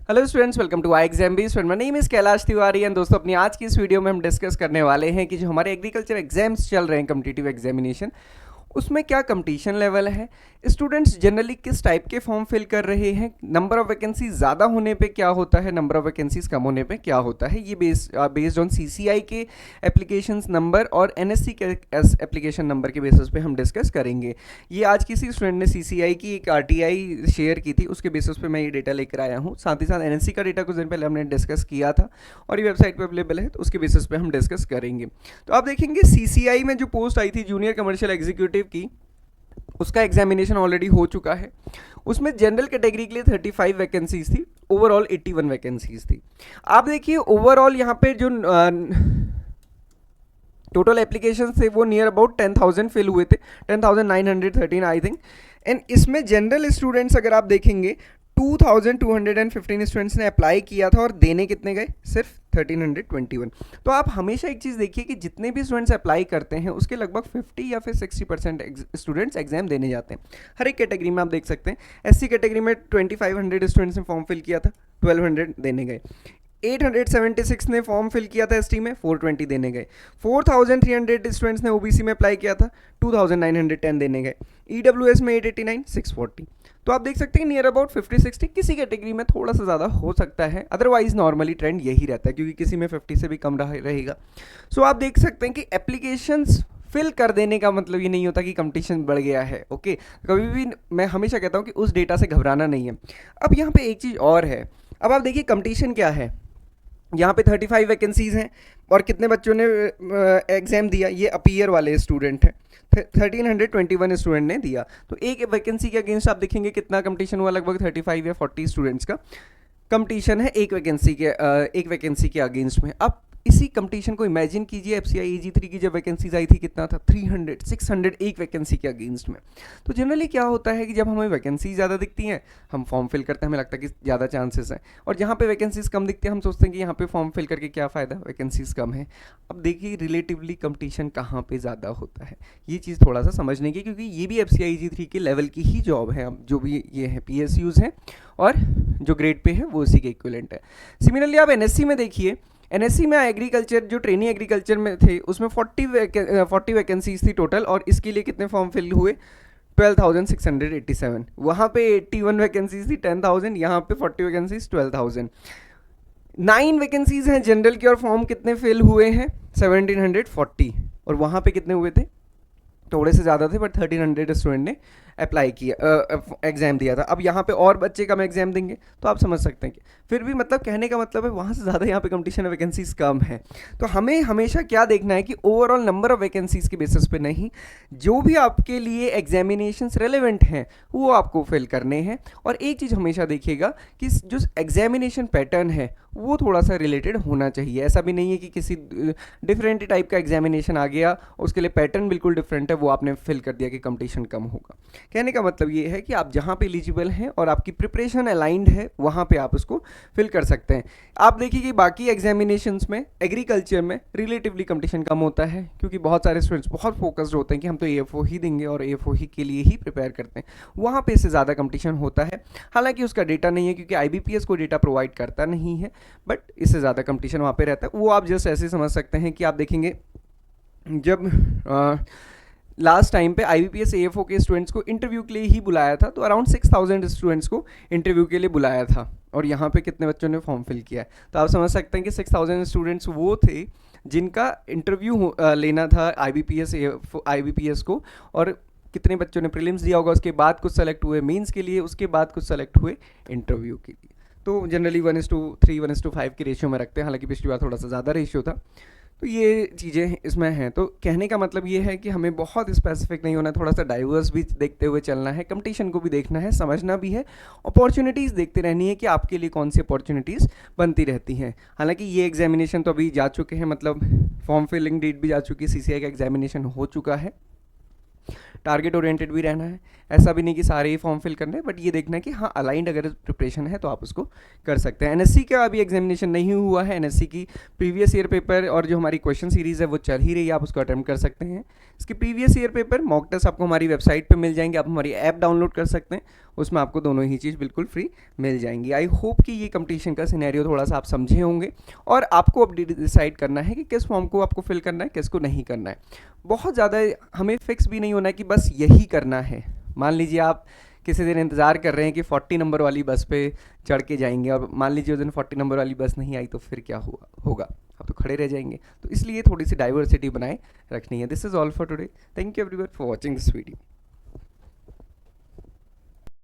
Hello students, welcome to I exam B. Student my name is Kailash Tiwari and दोस्तों अपनी आज की इस वीडियो में हम डिस्कस करने वाले हैं कि जो हमारे एग्रीकल्चर एग्जाम्स चल रहे हैं, कम्पिटिटिव एग्जामिनेशन, उसमें क्या कंपटीशन लेवल है, स्टूडेंट्स जनरली किस टाइप के फॉर्म फिल कर रहे हैं, नंबर ऑफ वैकेंसीज ज़्यादा होने पे क्या होता है, नंबर ऑफ वैकेंसीज कम होने पे क्या होता है। ये बेस्ड ऑन सीसीआई के एप्लीकेशंस नंबर और एनएससी के एप्लीकेशन नंबर के बेसिस पे हम डिस्कस करेंगे। ये आज किसी स्टूडेंट ने सीसीआई की एक आरटीआई शेयर की थी, उसके बेसिस पे मैं ये डेटा लेकर आया हूँ। साथ ही साथ एनएससी का डेटा कुछ दिन पहले हमने डिस्कस किया था और ये वेबसाइट पर अवेलेबल है, तो उसके बेसिस पे हम डिस्कस करेंगे। तो आप देखेंगे सीसीआई में जो पोस्ट आई थी जूनियर कमर्शियल एग्जीक्यूटिव की, उसका एग्जामिनेशन ऑलरेडी हो चुका है। उसमें जनरल कैटेगरी के लिए 35 वैकेंसीज थी, ओवरऑल 81 वैकेंसीज थी। आप देखिए ओवरऑल यहाँ पे जो टोटल एप्लीकेशन थे वो नियर अबाउट 10,000 फिल हुए थे, 10,913 आई थिंक। एंड इसमें जनरल स्टूडेंट्स अगर आप देखेंगे 2,215 स्टूडेंट्स ने अप्लाई किया था और देने कितने गए, सिर्फ 1,321। तो आप हमेशा एक चीज़ देखिए कि जितने भी स्टूडेंट्स अप्लाई करते हैं उसके लगभग 50 या फिर 60% स्टूडेंट्स एग्जाम देने जाते हैं। हर एक कैटेगरी में आप देख सकते हैं। एससी कैटेगरी में 2,500 स्टूडेंट्स ने फॉर्म फिल किया था, 1,200 देने गए। 876 ने फॉर्म फिल किया था एसटी में, 420 देने गए। 4,300 स्टूडेंट्स ने ओबीसी में अप्लाई किया था, 2,910 देने गए। ईडब्ल्यूएस में 889, 640। तो आप देख सकते हैं नियर अबाउट 50-60, किसी कैटेगरी में थोड़ा सा ज़्यादा हो सकता है, अदरवाइज नॉर्मली ट्रेंड यही रहता है क्योंकि किसी में 50 से भी कम रहेगा। सो आप देख सकते हैं कि एप्लीकेशंस फिल कर देने का मतलब ये नहीं होता कि कंपटीशन बढ़ गया है। ओके, कभी भी मैं हमेशा कहता हूँ कि उस डेटा से घबराना नहीं है। अब यहाँ पे एक चीज़ और है, अब आप देखिए कंपटीशन क्या है। यहाँ पे 35 वैकेंसीज हैं और कितने बच्चों ने एग्ज़ाम दिया, ये अपीयर वाले स्टूडेंट हैं, 1,321 स्टूडेंट ने दिया। तो एक वैकेंसी के अगेंस्ट आप देखेंगे कितना कंपटीशन हुआ, लगभग 35 या 40 स्टूडेंट्स का कंपटीशन है एक वैकेंसी के अगेंस्ट में। अब इसी कंपटीशन को इमेजिन कीजिए एफसीआई एजी3 की जब वैकेंसीज आई थी कितना था, 300 600 एक वैकेंसी के अगेंस्ट में। तो जनरली क्या होता है कि जब हमें वैकेंसी ज़्यादा दिखती हैं हम फॉर्म फिल करते हैं, हमें लगता है कि ज़्यादा चांसेस हैं, और जहाँ पे वैकेंसीज कम दिखती हैं हम सोचते हैं कि यहाँ पे फॉर्म फिल करके क्या फ़ायदा, वैकेंसीज कम है। अब देखिए रिलेटिवली कंपटीशन कहाँ पर ज़्यादा होता है, ये चीज़ थोड़ा सा समझने की, क्योंकि ये भी एफसीआई एजी3 के लेवल की ही जॉब है। अब जो भी ये है PSUs हैं और जो ग्रेड पे है वो उसी के इक्विवेलेंट है। सिमिलरली आप एनएससी में देखिए, एनएससी में एग्रीकल्चर जो ट्रेनिंग एग्रीकल्चर में थे उसमें 40 वैकेंसीज थी टोटल, और इसके लिए कितने फॉर्म फिल हुए, 12,687। वहाँ पे 81 वैकेंसीज थी, 10,000। यहाँ पे 40 वैकेंसीज, 12,000। 9 वैकेंसीज हैं जनरल की और फॉर्म कितने फिल हुए हैं, 1,740। और वहाँ पे कितने हुए थे, थोड़े से ज़्यादा थे, बट 1,300 स्टूडेंट ने अप्लाई किया, एग्ज़ाम दिया था। अब यहाँ पे और बच्चे कम एग्ज़ाम देंगे तो आप समझ सकते हैं कि फिर भी मतलब कहने का मतलब है वहाँ से ज़्यादा यहाँ पे कंपटीशन और वैकेंसीज कम है। तो हमें हमेशा क्या देखना है कि ओवरऑल नंबर ऑफ वैकेंसीज के बेसिस पे नहीं, जो भी आपके लिए एग्जामिनेशंस रेलेवेंट हैं वो आपको फिल करने हैं। और एक चीज़ हमेशा देखिएगा कि जो एग्जामिनेशन पैटर्न है वो थोड़ा सा रिलेटेड होना चाहिए। ऐसा भी नहीं है कि किसी डिफरेंट टाइप का एग्जामिनेशन आ गया, उसके लिए पैटर्न बिल्कुल डिफरेंट है, वो आपने फिल कर दिया कि कंपटीशन कम होगा। कहने का मतलब ये है कि आप जहाँ पे एलिजिबल हैं और आपकी प्रिपरेशन अलाइंड है वहाँ पे आप उसको फिल कर सकते हैं। आप देखिए कि बाकी एग्जामिनेशंस में एग्रीकल्चर में रिलेटिवली कंपटीशन कम होता है, क्योंकि बहुत सारे स्टूडेंट्स बहुत फोकस्ड होते हैं कि हम तो AFO ही देंगे और AFO ही के लिए ही प्रिपेयर करते हैं। वहाँ पे इससे ज़्यादा कंपटीशन होता है, हालांकि उसका डेटा नहीं है क्योंकि IBPS को डेटा प्रोवाइड करता नहीं है, बट इससे ज़्यादा कंपटीशन वहाँ पे रहता है। वो आप जस्ट ऐसे समझ सकते हैं कि आप देखेंगे जब लास्ट टाइम पे IBPS AFO के स्टूडेंट्स को इंटरव्यू के लिए ही बुलाया था, तो अराउंड 6,000 स्टूडेंट्स को इंटरव्यू के लिए बुलाया था, और यहाँ पे कितने बच्चों ने फॉर्म फिल किया है। तो आप समझ सकते हैं कि 6,000 स्टूडेंट्स वो थे जिनका इंटरव्यू लेना था IBPS को, और कितने बच्चों ने प्रीलिम्स दिया होगा, उसके बाद कुछ सेलेक्ट हुए मेंस के लिए, उसके बाद कुछ सेलेक्ट हुए इंटरव्यू के लिए। तो जनरली 1:3, 1:5 की रेशियो में रखते हैं, हालांकि पिछली बार थोड़ा सा ज़्यादा रेशियो था। तो ये चीज़ें इसमें हैं। तो कहने का मतलब ये है कि हमें बहुत स्पेसिफिक नहीं होना, थोड़ा सा डाइवर्स भी देखते हुए चलना है, कंपटीशन को भी देखना है, समझना भी है, अपॉर्चुनिटीज़ देखते रहनी है कि आपके लिए कौन सी अपॉर्चुनिटीज़ बनती रहती हैं। हालांकि ये एग्जामिनेशन तो अभी जा चुके हैं, मतलब फॉर्म फिलिंग डेट भी जा चुकी है, CCI का एग्जामिनेशन हो चुका है। टारगेट ओरिएंटेड भी रहना है, ऐसा भी नहीं कि सारे ही फॉर्म फिल करने हैं, बट ये देखना है कि हाँ अलाइंड अगर प्रिपरेशन है तो आप उसको कर सकते हैं। एनएससी का अभी एग्जामिनेशन नहीं हुआ है, एनएससी की प्रीवियस ईयर पेपर और जो हमारी क्वेश्चन सीरीज़ है वो चल ही रही है, आप उसको अटेम्प्ट कर सकते हैं। इसके previous year paper mock test आपको हमारी वेबसाइट पे मिल जाएंगे, आप हमारी ऐप डाउनलोड कर सकते हैं, उसमें आपको दोनों ही चीज़ बिल्कुल फ्री मिल जाएंगी। आई होप कि ये कंपटीशन का सिनेरियो थोड़ा सा आप समझे होंगे और आपको अब डिसाइड करना है कि किस फॉर्म को आपको फिल करना है, किस को नहीं करना है। बहुत ज़्यादा हमें फिक्स भी नहीं होना है कि बस यही करना है। मान लीजिए आप किसी दिन इंतज़ार कर रहे हैं कि 40 नंबर वाली बस पे चढ़ के जाएंगे और मान लीजिए उस दिन 40 नंबर वाली बस नहीं आई, तो फिर क्या होगा, आप तो खड़े रह जाएंगे। तो इसलिए थोड़ी सी डाइवर्सिटी बनाए रखनी है। This is all for today. Thank you everyone for watching this video.